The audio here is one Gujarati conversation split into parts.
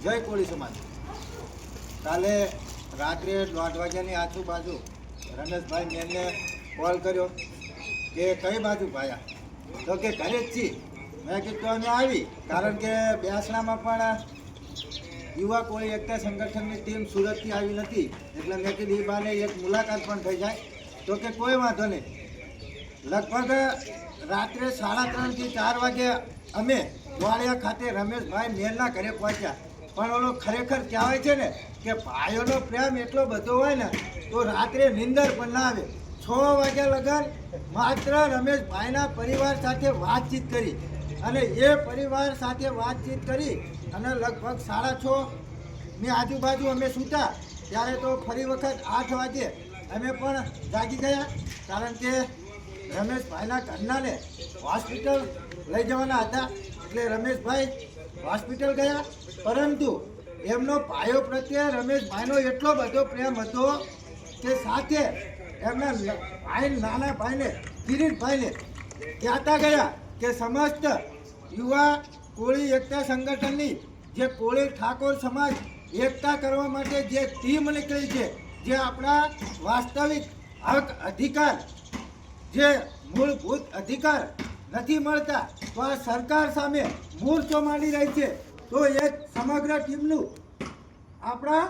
જય કોળી સમાજ। કાલે રાત્રે 1:30 વાગ્યાની આજુબાજુ રમેશભાઈ મેમને કોલ કર્યો કે કઈ બાજુ ભાયા, તો કે ઘરે જ છીએ। મેં કીધું અમે આવી, કારણ કે બેસણામાં પણ યુવા કોળી એકતા સંગઠનની ટીમ સુરતથી આવી નથી, એટલે મેં કીધું એ બાને એક મુલાકાત પણ થઈ જાય। તો કે કોઈ વાંધો નહીં। લગભગ રાત્રે 3:30 થી 4 વાગે અમે વાળિયા ખાતે રમેશભાઈ મેરના ઘરે પહોંચ્યા। પણ ઓલો ખરેખર કહેવાય છે ને કે ભાઈઓનો પ્રેમ એટલો બધો હોય ને તો રાત્રે નિંદર પણ ના આવે। 6 વાગ્યા લગન માત્ર રમેશભાઈના પરિવાર સાથે વાતચીત કરી, અને એ પરિવાર સાથે વાતચીત કરી અને લગભગ 6:30 ની આજુબાજુ અમે સૂતા, ત્યારે તો ફરી વખત 8 વાગે અમે પણ જાગી ગયા, કારણ કે રમેશભાઈના ઘરનાને હોસ્પિટલ લઈ જવાના હતા। એટલે રમેશભાઈ હોસ્પિટલ ગયા, પરંતુ એમનો ભાઈઓ પ્રત્યે રમેશભાઈનો એટલો બધો પ્રેમ હતો કે સાથે એમના ભાઈ નાના ભાઈને કિરીટભાઈને કહેતા ગયા કે સમસ્ત યુવા કોળી એકતા સંગઠનની જે કોળી ઠાકોર સમાજ એકતા કરવા માટે જે ટીમ નીકળી છે, જે આપણા વાસ્તવિક હક અધિકાર, જે મૂળભૂત અધિકાર નથી મળતા, તો આ સરકાર સામે મોરચો માંડી રહી છે, તો એક સમગ્ર ટીમનું આપણા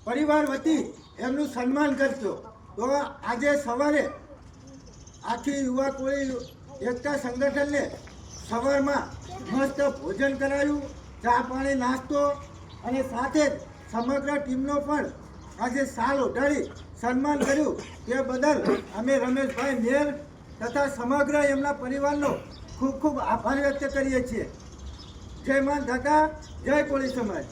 પરિવાર વતી એમનું સન્માન કરજો। તો આજે સવારે આખી યુવા કોળી એકતા સંગઠનને સવારમાં મસ્ત ભોજન કરાયું, ચા પાણી નાસ્તો, અને સાથે જ સમગ્ર ટીમનો પણ આજે શાલ ઓઢાડી સન્માન કર્યું। તે બદલ અમે રમેશભાઈ મેર તથા સમગ્ર એમના પરિવારનો ખૂબ ખૂબ આભાર વ્યક્ત કરીએ છીએ। જય માન કાકા, જય કોળી સમાજ।